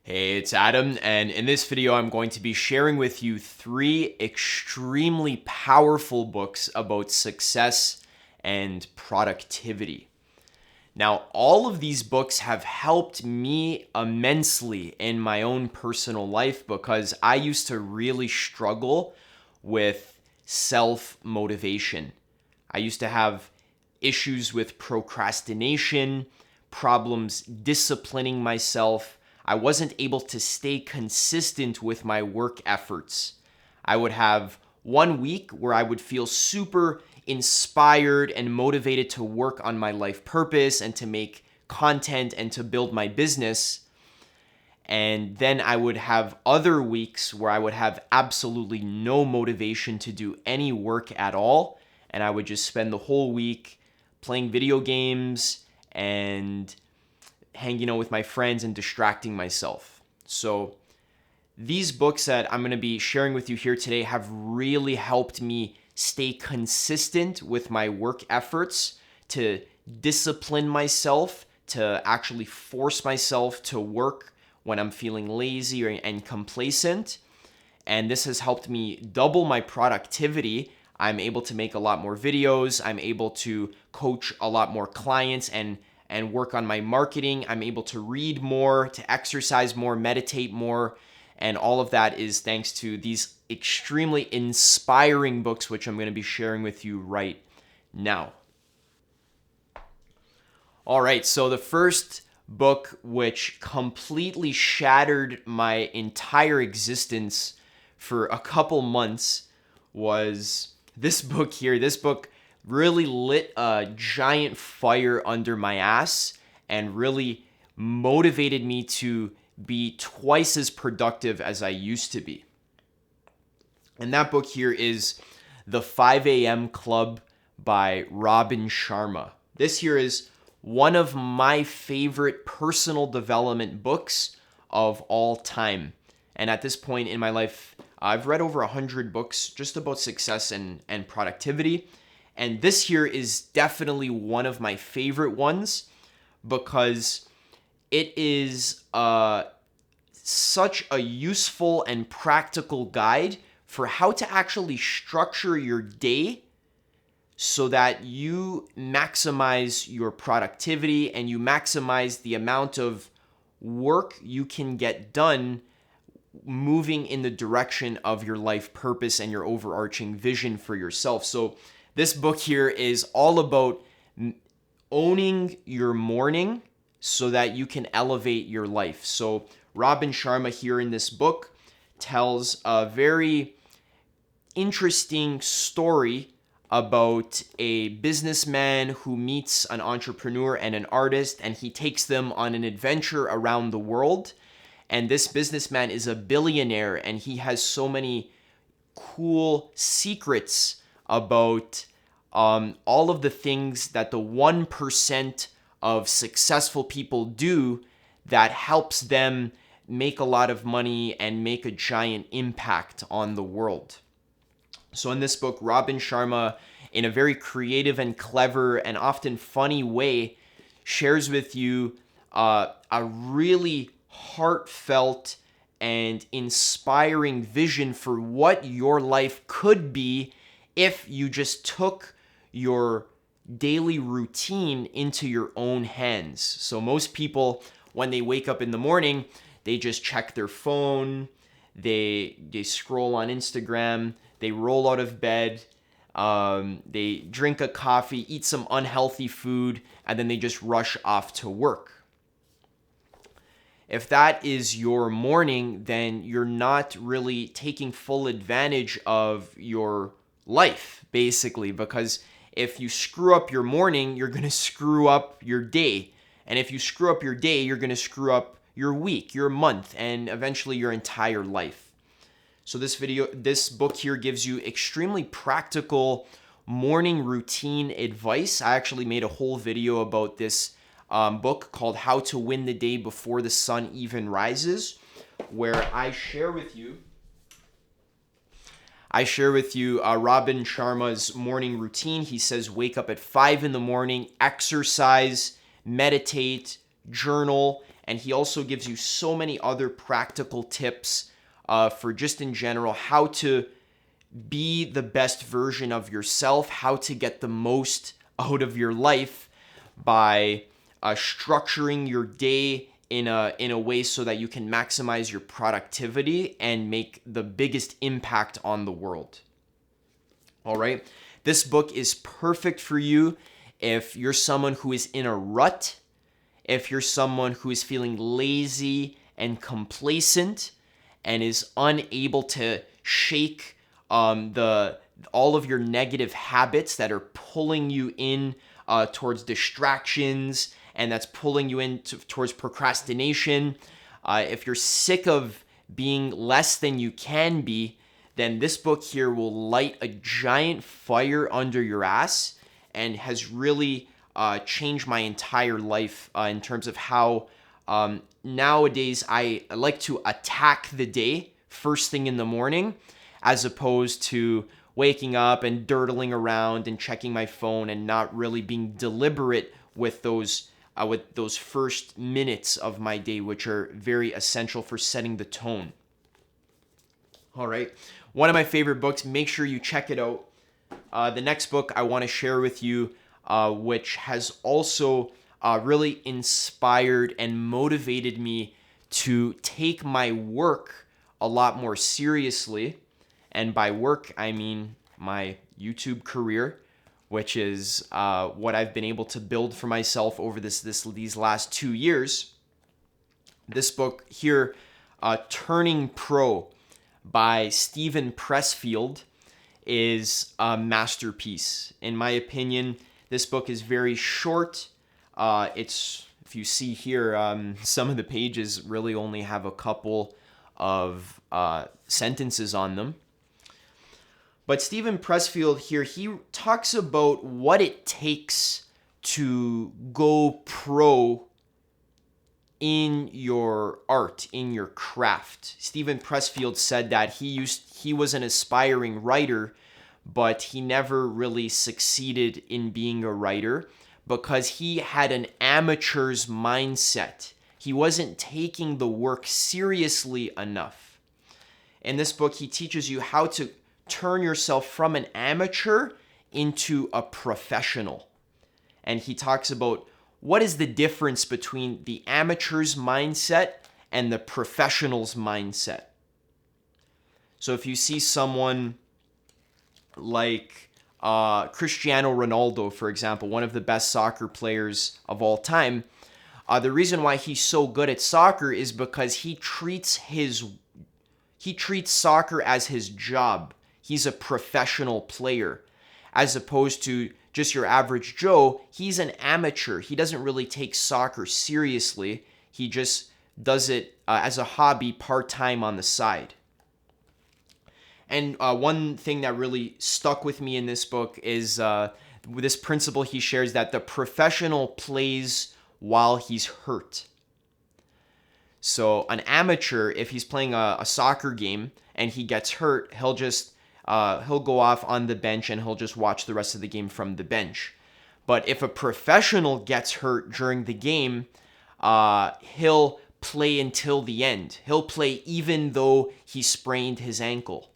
Hey, it's Adam, and in this video, I'm going to be sharing with you 3 extremely powerful books about success and productivity. Now, all of these books have helped me immensely in my own personal life because I used to really struggle with self-motivation. I used to have issues with procrastination, problems disciplining myself. I wasn't able to stay consistent with my work efforts. I would have one week where I would feel super inspired and motivated to work on my life purpose and to make content and to build my business. And then I would have other weeks where I would have absolutely no motivation to do any work at all. And I would just spend the whole week playing video games and hanging out with my friends and distracting myself. So these books that I'm going to be sharing with you here today have really helped me stay consistent with my work efforts, to discipline myself, to actually force myself to work when I'm feeling lazy and complacent. And this has helped me double my productivity. I'm able to make a lot more videos. I'm able to coach a lot more clients and work on my marketing. I'm able to read more, to exercise more, meditate more. And all of that is thanks to these extremely inspiring books, which I'm going to be sharing with you right now. All right, so the first book which completely shattered my entire existence for a couple months was this book here. This book really lit a giant fire under my ass and really motivated me to be twice as productive as I used to be. And that book here is The 5 a.m. Club by Robin Sharma. This here is one of my favorite personal development books of all time. And at this point in my life, I've read over 100 books just about success and productivity. And this here is definitely one of my favorite ones because it is such a useful and practical guide for how to actually structure your day so that you maximize your productivity and you maximize the amount of work you can get done moving in the direction of your life purpose and your overarching vision for yourself. So this book here is all about owning your morning so that you can elevate your life. So Robin Sharma here in this book tells a very interesting story about a businessman who meets an entrepreneur and an artist, and he takes them on an adventure around the world. And this businessman is a billionaire, and he has so many cool secrets about all of the things that the 1% of successful people do that helps them make a lot of money and make a giant impact on the world. So in this book, Robin Sharma, in a very creative and clever and often funny way, shares with you a really heartfelt and inspiring vision for what your life could be if you just took your daily routine into your own hands. So most people, when they wake up in the morning, they just check their phone, they scroll on Instagram, they roll out of bed, they drink a coffee, eat some unhealthy food, and then they just rush off to work. If that is your morning, then you're not really taking full advantage of your life, basically, because if you screw up your morning, you're going to screw up your day. And if you screw up your day, you're going to screw up your week, your month, and eventually your entire life. So this book here gives you extremely practical morning routine advice. I actually made a whole video about this book called How to Win the Day Before the Sun Even Rises, where I share with you Robin Sharma's morning routine. He says wake up at 5 in the morning, exercise, meditate, journal, And he also gives you so many other practical tips for just in general how to be the best version of yourself, how to get the most out of your life by structuring your day in a way so that you can maximize your productivity and make the biggest impact on the world. All right. This book is perfect for you if you're someone who is in a rut, if you're someone who is feeling lazy and complacent and is unable to shake all of your negative habits that are pulling you in towards distractions and that's pulling you in towards procrastination. If you're sick of being less than you can be, then this book here will light a giant fire under your ass and has really changed my entire life in terms of how nowadays I like to attack the day first thing in the morning as opposed to waking up and dirtling around and checking my phone and not really being deliberate with those first minutes of my day, which are very essential for setting the tone. All right. One of my favorite books, make sure you check it out. The next book I want to share with you, which has also really inspired and motivated me to take my work a lot more seriously. And by work, I mean my YouTube career, which is what I've been able to build for myself over these last 2 years. This book here, Turning Pro by Steven Pressfield, is a masterpiece. In my opinion, this book is very short. If you see here, some of the pages really only have a couple of sentences on them. But Steven Pressfield here, he talks about what it takes to go pro in your art, in your craft. Steven Pressfield said that he was an aspiring writer, but he never really succeeded in being a writer because he had an amateur's mindset. He wasn't taking the work seriously enough. In this book, he teaches you how to turn yourself from an amateur into a professional. And he talks about what is the difference between the amateur's mindset and the professional's mindset. So if you see someone like Cristiano Ronaldo, for example, one of the best soccer players of all time, the reason why he's so good at soccer is because he treats soccer as his job. He's a professional player, as opposed to just your average Joe. He's an amateur. He doesn't really take soccer seriously. He just does it as a hobby, part-time on the side. And one thing that really stuck with me in this book is this principle he shares, that the professional plays while he's hurt. So an amateur, if he's playing a soccer game and he gets hurt, he'll go off on the bench and he'll just watch the rest of the game from the bench. But if a professional gets hurt during the game, he'll play until the end. He'll play even though he sprained his ankle.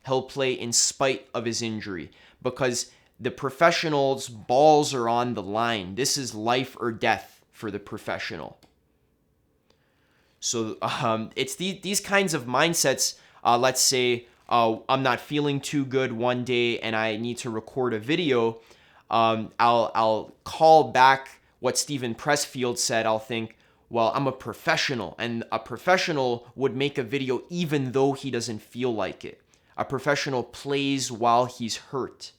He'll play in spite of his injury because the professional's balls are on the line. This is life or death for the professional. So it's these kinds of mindsets. Let's say I'm not feeling too good one day and I need to record a video. I'll call back what Steven Pressfield said. I'll think, well, I'm a professional, and a professional would make a video even though he doesn't feel like it. A professional plays while he's hurt.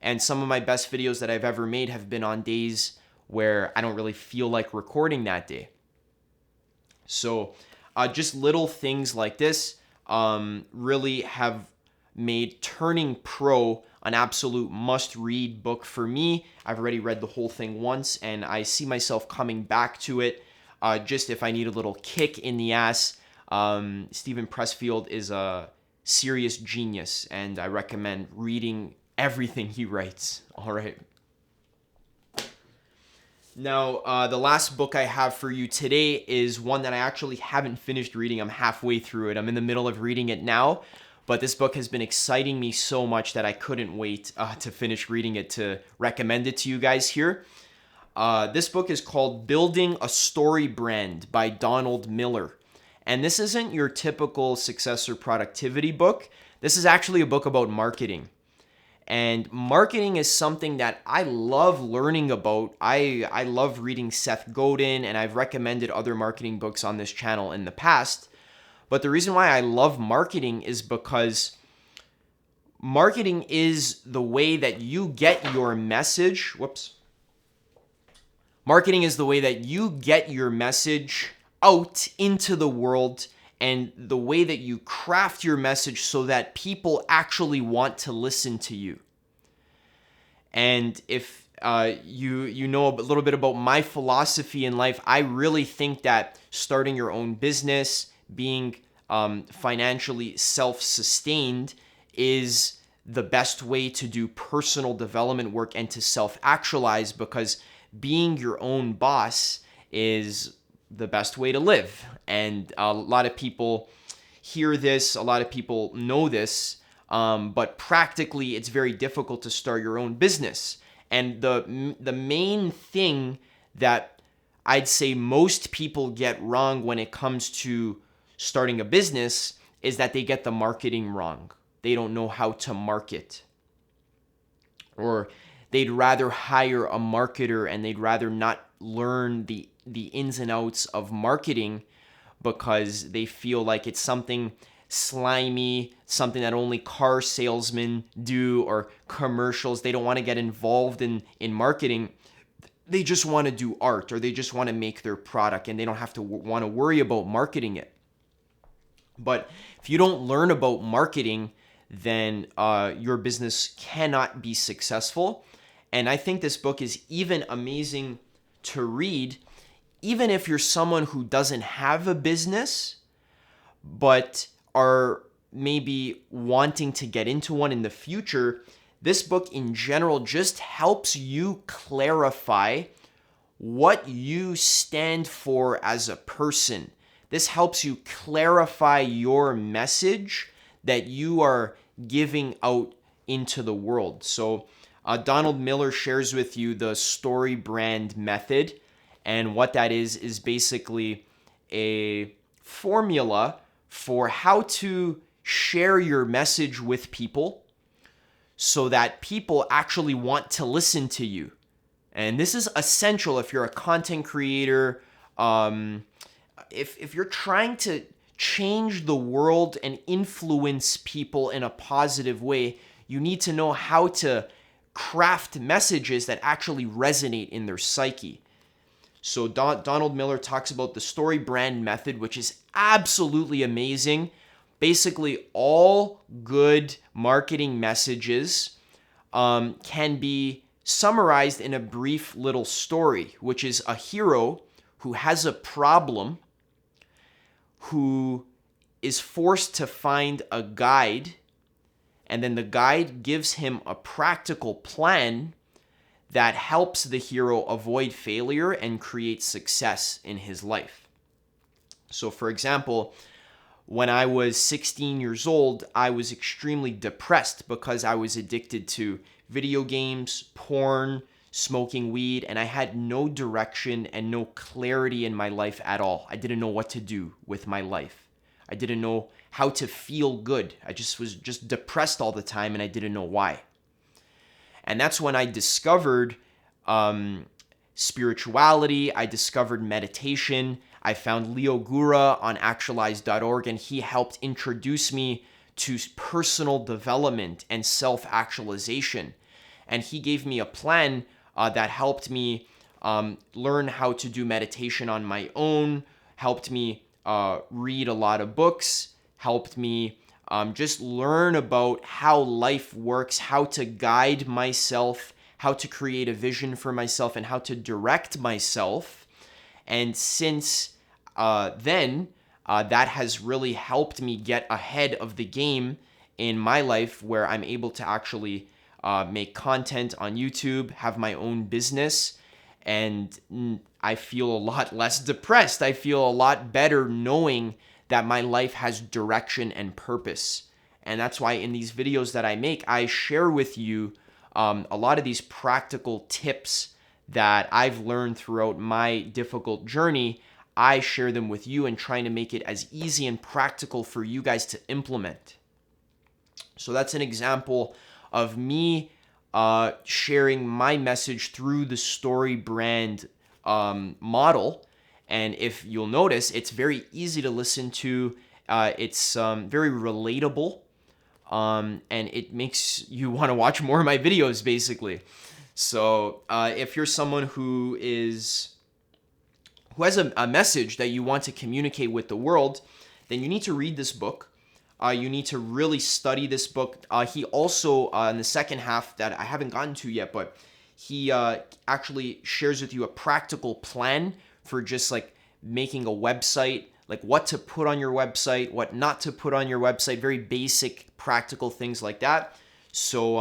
And some of my best videos that I've ever made have been on days where I don't really feel like recording that day. So just little things like this really have made Turning Pro an absolute must-read book for me. I've already read the whole thing once, and I see myself coming back to it just if I need a little kick in the ass. Steven Pressfield is a serious genius, and I recommend reading everything he writes. All right. Now, the last book I have for you today is one that I actually haven't finished reading. I'm halfway through it. I'm in the middle of reading it now, but this book has been exciting me so much that I couldn't wait to finish reading it to recommend it to you guys here. This book is called Building a Storybrand by Donald Miller. And this isn't your typical success or productivity book. This is actually a book about marketing. And marketing is something that I love learning about. I love reading Seth Godin, and I've recommended other marketing books on this channel in the past. But the reason why I love marketing is because marketing is the way that you get your message. Marketing is the way that you get your message out into the world, and the way that you craft your message so that people actually want to listen to you. And if you know a little bit about my philosophy in life, I really think that starting your own business, being financially self-sustained is the best way to do personal development work and to self-actualize, because being your own boss is the best way to live. And a lot of people hear this, a lot of people know this, but practically it's very difficult to start your own business. And the main thing that I'd say most people get wrong when it comes to starting a business is that they get the marketing wrong. They don't know how to market. Or they'd rather hire a marketer and they'd rather not learn the ins and outs of marketing because they feel like it's something slimy, something that only car salesmen do, or commercials. They don't want to get involved in marketing. They just want to do art, or they just want to make their product, and they don't have to want to worry about marketing it. But if you don't learn about marketing, then your business cannot be successful. And I think this book is even amazing to read, even if you're someone who doesn't have a business, but are maybe wanting to get into one in the future. This book in general just helps you clarify what you stand for as a person. This helps you clarify your message that you are giving out into the world. So Donald Miller shares with you the Storybrand method. And what that is basically a formula for how to share your message with people so that people actually want to listen to you. And this is essential if you're a content creator, if you're trying to change the world and influence people in a positive way, you need to know how to craft messages that actually resonate in their psyche. So Donald Miller talks about the Storybrand method, which is absolutely amazing. Basically, all good marketing messages can be summarized in a brief little story, which is a hero who has a problem, who is forced to find a guide, and then the guide gives him a practical plan that helps the hero avoid failure and create success in his life. So, for example, when I was 16 years old, I was extremely depressed because I was addicted to video games, porn, smoking weed, and I had no direction and no clarity in my life at all. I didn't know what to do with my life. I didn't know how to feel good. I was depressed all the time, and I didn't know why. And that's when I discovered spirituality. I discovered meditation. I found Leo Gura on actualize.org, and he helped introduce me to personal development and self-actualization. And he gave me a plan that helped me learn how to do meditation on my own, helped me read a lot of books, helped me just learn about how life works, how to guide myself, how to create a vision for myself, and how to direct myself. And since then, that has really helped me get ahead of the game in my life, where I'm able to actually make content on YouTube, have my own business, and I feel a lot less depressed. I feel a lot better knowing that my life has direction and purpose. And that's why in these videos that I make, I share with you a lot of these practical tips that I've learned throughout my difficult journey. I share them with you and trying to make it as easy and practical for you guys to implement. So that's an example of me sharing my message through the Storybrand model. And if you'll notice, it's very easy to listen to. It's very relatable. And it makes you want to watch more of my videos, basically. So if you're someone who has a message that you want to communicate with the world, then you need to read this book. You need to really study this book. He also, in the second half that I haven't gotten to yet, but he actually shares with you a practical plan for just like making a website, like what to put on your website, what not to put on your website, very basic, practical things like that. So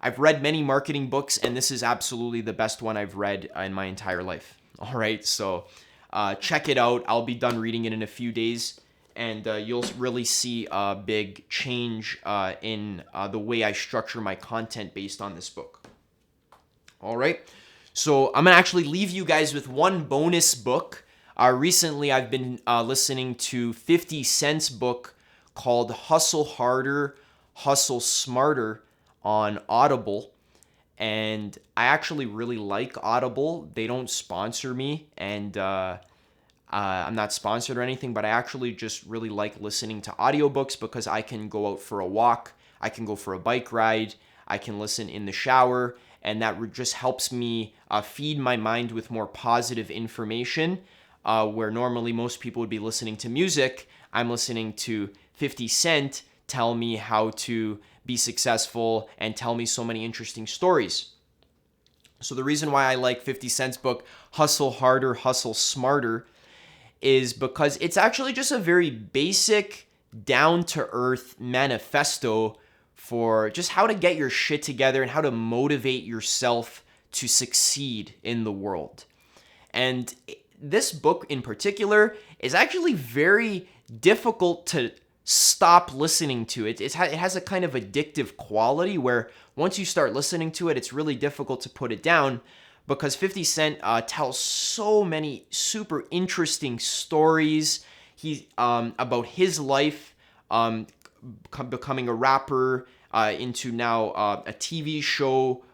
I've read many marketing books, and this is absolutely the best one I've read in my entire life. All right, so check it out. I'll be done reading it in a few days, and you'll really see a big change in the way I structure my content based on this book. All right, so I'm gonna actually leave you guys with one bonus book. Recently, I've been listening to 50 Cent's book called Hustle Harder, Hustle Smarter on Audible. And I actually really like Audible. They don't sponsor me, and I'm not sponsored or anything, but I actually just really like listening to audiobooks because I can go out for a walk, I can go for a bike ride, I can listen in the shower, and that just helps me feed my mind with more positive information. Where normally most people would be listening to music, I'm listening to 50 Cent tell me how to be successful and tell me so many interesting stories. So the reason why I like 50 Cent's book, Hustle Harder, Hustle Smarter, is because it's actually just a very basic, down-to-earth manifesto for just how to get your shit together and how to motivate yourself to succeed in the world. And this book in particular is actually very difficult to stop listening to. It has a kind of addictive quality where once you start listening to it, it's really difficult to put it down because 50 Cent tells so many super interesting stories. About his life, becoming a rapper, into now a TV show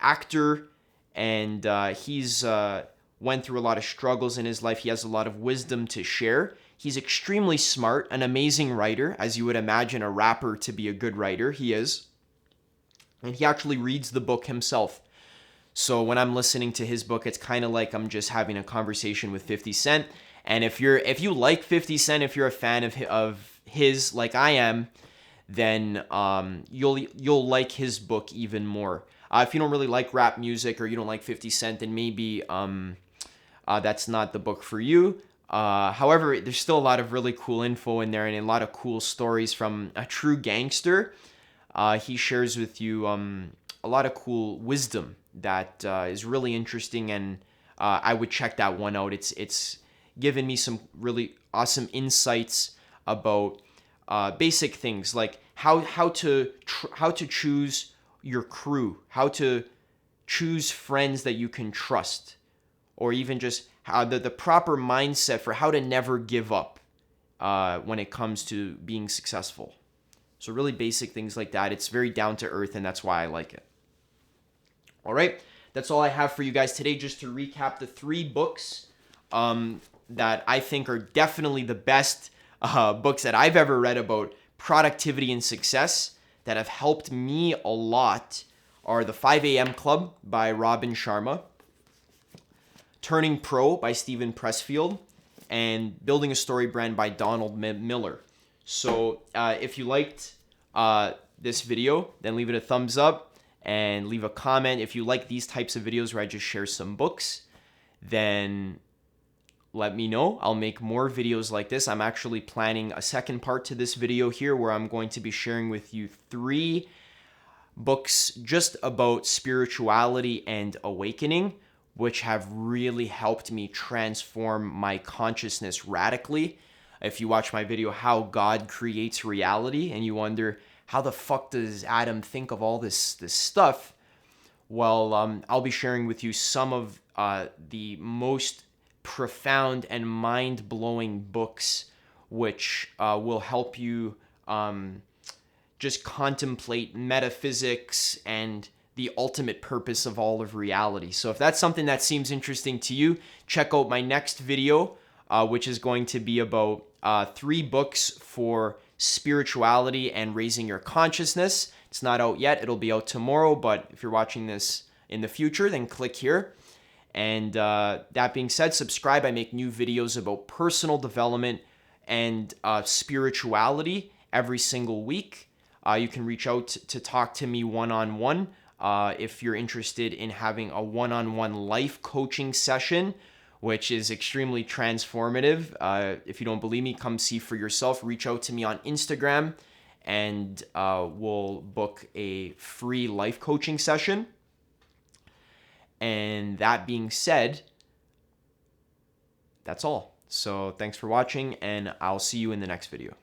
actor, and he's went through a lot of struggles in his life. He has a lot of wisdom to share. He's extremely smart, an amazing writer, as you would imagine a rapper to be a good writer. He is. And he actually reads the book himself. So when I'm listening to his book, it's kind of like I'm just having a conversation with 50 Cent. And if you like 50 Cent, if you're a fan of his like I am, then you'll like his book even more. If you don't really like rap music or you don't like 50 Cent, then maybe that's not the book for you. However, there's still a lot of really cool info in there and a lot of cool stories from a true gangster. He shares with you a lot of cool wisdom that is really interesting, and I would check that one out. It's given me some really awesome insights about basic things like how to choose your crew, how to choose friends that you can trust, or even just how the proper mindset for how to never give up when it comes to being successful. So really basic things like that. It's very down to earth, and that's why I like it. All right, that's all I have for you guys today. Just to recap the 3 books that I think are definitely the best books that I've ever read about productivity and success that have helped me a lot are The 5 a.m. Club by Robin Sharma, Turning Pro by Stephen Pressfield, and Building a Storybrand by Donald Miller. So if you liked this video, then leave it a thumbs up and leave a comment. If you like these types of videos where I just share some books, then let me know. I'll make more videos like this. I'm actually planning a second part to this video here where I'm going to be sharing with you 3 books just about spirituality and awakening, which have really helped me transform my consciousness radically. If you watch my video, How God Creates Reality, and you wonder, how the fuck does Adam think of all this stuff? Well, I'll be sharing with you some of the most profound and mind-blowing books which will help you just contemplate metaphysics and the ultimate purpose of all of reality. So if that's something that seems interesting to you, check out my next video, which is going to be about 3 books for spirituality and raising your consciousness. It's not out yet. It'll be out tomorrow, but if you're watching this in the future, then click here. And that being said, subscribe. I make new videos about personal development and spirituality every single week. You can reach out to talk to me one-on-one if you're interested in having a one-on-one life coaching session, which is extremely transformative. If you don't believe me, come see for yourself. Reach out to me on Instagram and we'll book a free life coaching session. And that being said, that's all. So thanks for watching, and I'll see you in the next video.